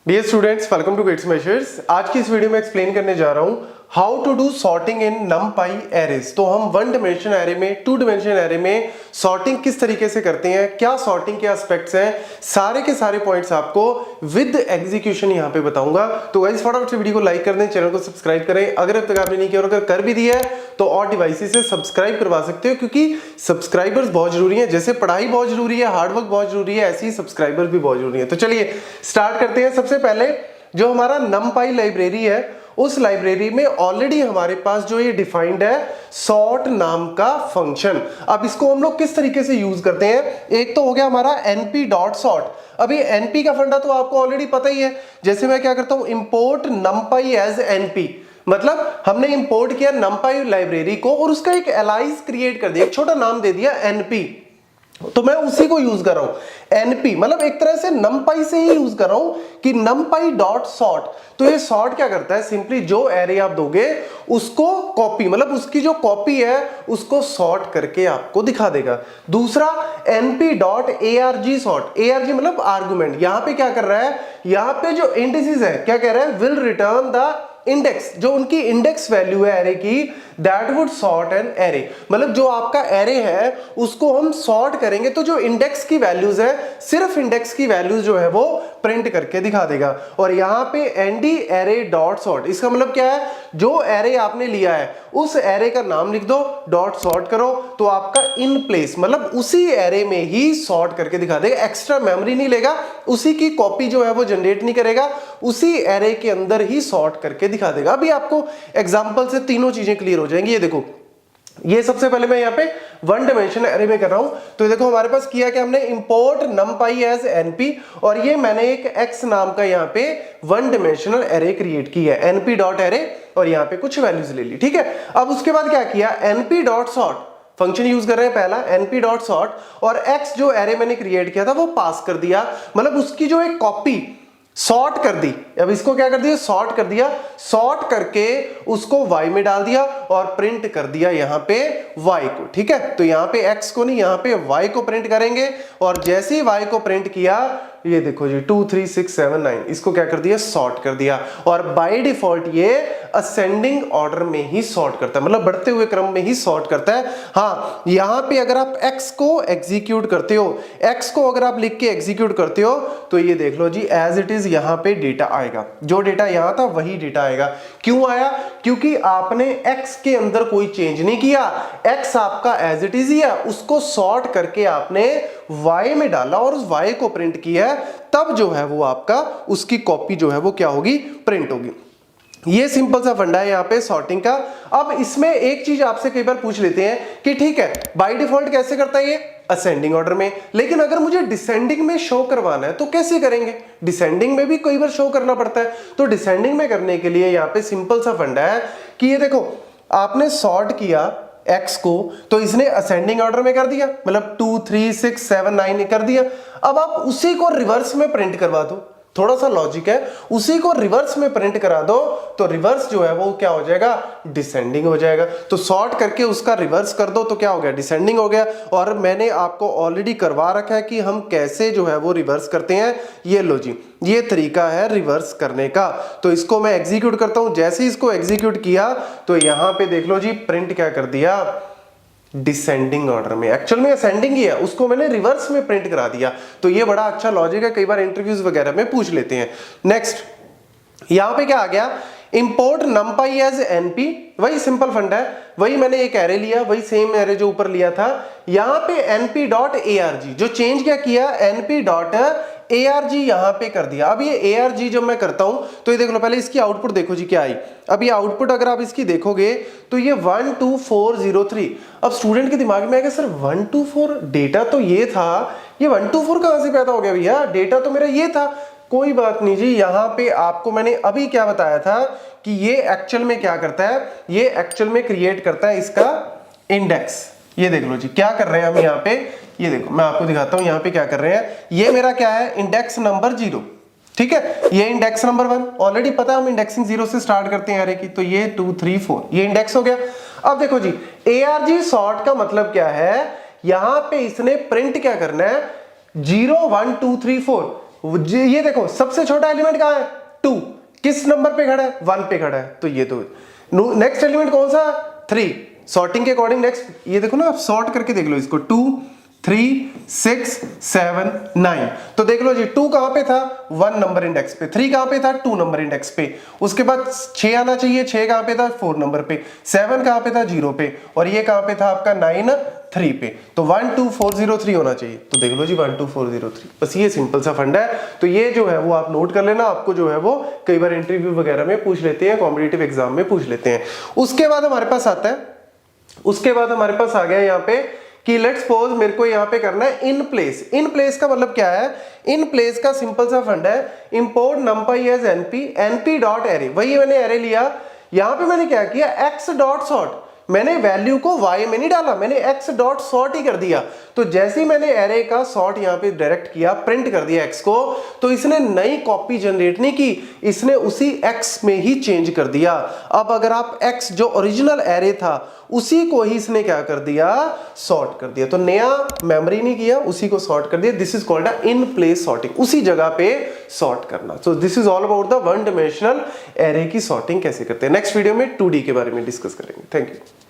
Dear students, welcome to gate smashers. आज की इस वीडियो में एक्सप्लेन करने जा रहा हूं how to do sorting in NumPy arrays. तो हम वन डिमेंशन एरे में, टू डिमेंशन एरे में सॉर्टिंग किस तरीके से करते हैं, क्या सॉर्टिंग के एस्पेक्ट्स हैं, सारे के सारे पॉइंट्स आपको विद एग्जीक्यूशन यहां पे बताऊंगा। तो गाइस फटाफट से वीडियो को लाइक कर दें, चैनल को सब्सक्राइब करें अगर अब तक आपने नहीं किया, और अगर कर भी दिया है तो और डिवाइसेस से सब्सक्राइब करवा सकते हो, क्योंकि सब्सक्राइबर्स बहुत जरूरी है। जैसे पढ़ाई बहुत जरूरी है, हार्डवर्क बहुत जरूरी है, ऐसे ही सब्सक्राइबर्स भी बहुत जरूरी है। तो चलिए स्टार्ट करते हैं। सबसे पहले जो हमारा numpy लाइब्रेरी है, उस लाइब्रेरी में ऑलरेडी हमारे पास जो ये डिफाइंड है सॉर्ट नाम का फंक्शन। अब इसको हम लोग किस तरीके से यूज करते हैं, एक तो हो गया हमारा np.sort। अभी np का फंडा तो आपको ऑलरेडी पता ही है। जैसे मैं क्या करता हूं, इंपोर्ट numpy एज np, मतलब हमने इंपोर्ट किया numpy लाइब्रेरी को और उसका एक एलाइज क्रिएट कर दिया, एक छोटा नाम दे दिया np, तो मैं उसी को यूज कर रहा हूं np, मतलब एक तरह से numpy से ही यूज कर रहा हूं कि numpy.sort। तो ये सॉर्ट क्या करता है, सिंपली जो एरे आप दोगे उसको कॉपी, मतलब उसकी जो कॉपी है उसको सॉर्ट करके आपको दिखा देगा। दूसरा np.arg सॉर्ट, arg मतलब आर्गुमेंट। यहां पे क्या कर रहा है, यहां पे जो इंडिसेस है क्या कह रहा है, विल रिटर्न द इंडेक्स, जो उनकी इंडेक्स वैल्यू है एरे की, that would sort an array. मतलब जो आपका एरे है उसको हम सॉर्ट करेंगे तो जो इंडेक्स की वैल्यूज है, सिर्फ इंडेक्स की वैल्यूज जो है वो प्रिंट करके दिखा देगा। और यहां पे एनडी एरे डॉट सॉर्ट, इसका मतलब क्या है, जो एरे आपने लिया है उस एरे का नाम लिख दो, डॉट सॉर्ट करो, तो आपका इन प्लेस मतलब उसी एरे में ही सॉर्ट करके दिखा देगा। एक्स्ट्रा मेमोरी नहीं लेगा, उसी की कॉपी जो है वो जनरेट नहीं करेगा, उसी एरे के अंदर ही सॉर्ट करके दिखा देगा। अभी आपको एग्जांपल से तीनों चीजें क्लियर हो जाएंगी। ये देखो, ये सबसे पहले मैं यहाँ पे वन डायमेंशन एरे में कर रहा हूं। तो देखो हमारे पास किया कि हमने इंपोर्ट numpy एज np, और ये मैंने एक x नाम का यहाँ पे वन डायमेंशनल एरे क्रिएट किया है, np डॉट एरे, और यहाँ पे कुछ वैल्यूज ले ली। ठीक है, अब उसके बाद क्या किया, np dot sort function use कर रहे हैं पहला, np डॉट सॉर्ट, और x जो एरे मैंने क्रिएट किया था वो पास कर दिया, मतलब उसकी जो एक कॉपी सॉर्ट कर दी। अब इसको क्या कर दिया, सॉर्ट कर दिया, सॉर्ट करके उसको y में डाल दिया और प्रिंट कर दिया यहां पे y को। ठीक है, तो यहां पे x को नहीं, यहां पे y को प्रिंट करेंगे, और जैसे ही y को प्रिंट किया, ये देखो जी 2 3 6 7 9, इसको क्या कर दिया, सॉर्ट कर दिया। और बाय डिफॉल्ट ये असेंडिंग ऑर्डर में ही सॉर्ट करता है, मतलब बढ़ते हुए क्रम में ही सॉर्ट करता है। हाँ, यहां पे अगर आप x को एग्जीक्यूट करते हो, x को अगर आप लिख के एग्जीक्यूट करते हो, तो ये देख लो जी एज इट इज यहां पे डेटा आएगा, जो डेटा यहां था वही डेटा आएगा। क्यों आया, क्योंकि आपने x के अंदर कोई चेंज नहीं किया, x आपका एज इट इज ही है, उसको सॉर्ट करके आपने y में डाला और उस y को प्रिंट किया, तब जो है वो आपका उसकी कॉपी जो है वो क्या होगी, प्रिंट होगी। ये सिंपल सा फंडा है यहाँ पे सॉर्टिंग का। अब इसमें एक चीज आपसे कई बार पूछ लेते हैं कि ठीक है बाय डिफॉल्ट कैसे करता है ये, असेंडिंग ऑर्डर में, लेकिन अगर मुझे डिसेंडिंग में शो करवाना है तो कैसे करेंगे, डिसेंडिंग में भी कई बार शो करना पड़ता है। तो डिसेंडिंग में करने के लिए यहाँ पे सिंपल सा फंडा है कि ये देखो, आपने सॉर्ट किया x को, तो इसने असेंडिंग ऑर्डर में कर दिया, मतलब 2 3 6 7 9 कर दिया। अब आप उसी को रिवर्स में प्रिंट करवा दो, थोड़ा सा लॉजिक है, उसी को रिवर्स में प्रिंट करा दो, तो रिवर्स जो है वो क्या हो जाएगा, डिसेंडिंग हो जाएगा। तो सॉर्ट करके उसका रिवर्स कर दो तो क्या हो गया, डिसेंडिंग हो गया। और मैंने आपको ऑलरेडी करवा रखा है कि हम कैसे जो है वो रिवर्स करते हैं। ये लो जी, ये तरीका है रिवर्स करने का। तो इसको मैं एग्जीक्यूट करता हूं, जैसे ही इसको एग्जीक्यूट किया तो यहां पे देख लो जी प्रिंट क्या कर दिया, डिसेंडिंग ऑर्डर में, एक्चुअल में असेंडिंग ही है, उसको मैंने रिवर्स में प्रिंट करा दिया। तो ये बड़ा अच्छा लॉजिक है, कई बार इंटरव्यूज वगैरह में पूछ लेते हैं। नेक्स्ट यहां पे क्या आ गया, इंपोर्ट numpy एज np, वही सिंपल फंडा है, वही मैंने एक एरे लिया, वही सेम एरे जो ऊपर लिया था। यहां पे np.arg जो चेंज क्या किया, np.arg यहां पे कर दिया। अब ये arg जब मैं करता हूं तो ये देख लो, पहले इसकी आउटपुट देखो जी क्या आई। अब ये आउटपुट अगर आप इसकी देखोगे तो ये 12403। अब स्टूडेंट के दिमाग में आएगा सर 124, डेटा तो ये था, ये 124 कहां से पैदा हो गया भैया, डेटा तो मेरा ये था। कोई बात नहीं जी, यहां पे आपको मैंने अभी क्या बताया था कि ये एक्चुअल में क्या करता है, ये एक्चुअल में क्रिएट करता है इसका इंडेक्स। ये देख लो जी क्या कर रहे हैं हम यहाँ पे, ये देखो मैं आपको दिखाता हूं यहाँ पे क्या कर रहे हैं। ये मेरा क्या है, इंडेक्स नंबर 0, ठीक है, ये इंडेक्स नंबर 1, ऑलरेडी पता है हम इंडेक्सिंग 0 से स्टार्ट करते हैं एरे की, तो ये 2 3 4 ये इंडेक्स हो गया। अब देखो जी arg सॉर्ट का मतलब क्या है, यहां पे इसने प्रिंट क्या करना है, 0 1 2 3 4, ये देखो सबसे छोटा एलिमेंट कहाँ है 2, किस नंबर पे खड़ा है 1 पे खड़ा है, तो ये तो नेक्स्ट एलिमेंट कौन सा 3, सॉर्टिंग के अकॉर्डिंग नेक्स्ट ये देखो ना, आप सॉर्ट करके देख लो इसको 2 3 6 7 9, तो देख लो जी 2 कहां पे था 1 नंबर इंडेक्स पे, 3 कहां पे था 2 नंबर इंडेक्स पे, उसके बाद 6 आना चाहिए, 6 कहां पे था 4 नंबर पे, 7 कहां पे था 0 पे, और ये कहां पे था आपका 9 3 पे, तो 1 2 4 0 3 होना चाहिए, तो देख लो जी 1 2 4 0 3, बस ये सिंपल सा फंडा है। तो ये जो है वो आप नोट कर लेना, आपको जो है वो कई बार इंटरव्यू वगैरह में पूछ लेते हैं, कॉम्पिटिटिव एग्जाम में पूछ लेते हैं। उसके बाद हमारे पास आता है, उसके बाद हमारे पास आ गया यहाँ पे कि लेट्स सपोज मेरे को यहाँ पे करना है इन प्लेस। इन प्लेस का मतलब क्या है, इन प्लेस का सिंपल सा फंड है import numpy as np dot array, वही मैंने एरे लिया, यहाँ पे मैंने क्या किया x डॉट सॉर्ट, मैंने वैल्यू को y में नहीं डाला, मैंने x डॉट सॉर्ट ही कर दिया। तो जैसे ही मैंने एरे का सॉर्ट यहाँ पे डायरेक्ट किया, प्रिंट कर दिया x को, तो इसने नई कॉपी जनरेट नहीं की, इसने उसी x में ही चेंज कर दिया। अब अगर आप x जो ओरिजिनल एरे था उसी को ही इसने क्या कर दिया, सॉर्ट कर दिया, तो नया मेमोरी नहीं किया, उसी को सॉर्ट कर दिया। This is called a in place sorting, उसी जगह पे सॉर्ट करना। So this is all about the one dimensional array की सॉर्टिंग कैसे करते हैं। नेक्स्ट वीडियो में 2D के बारे में डिस्कस करेंगे। Thank you.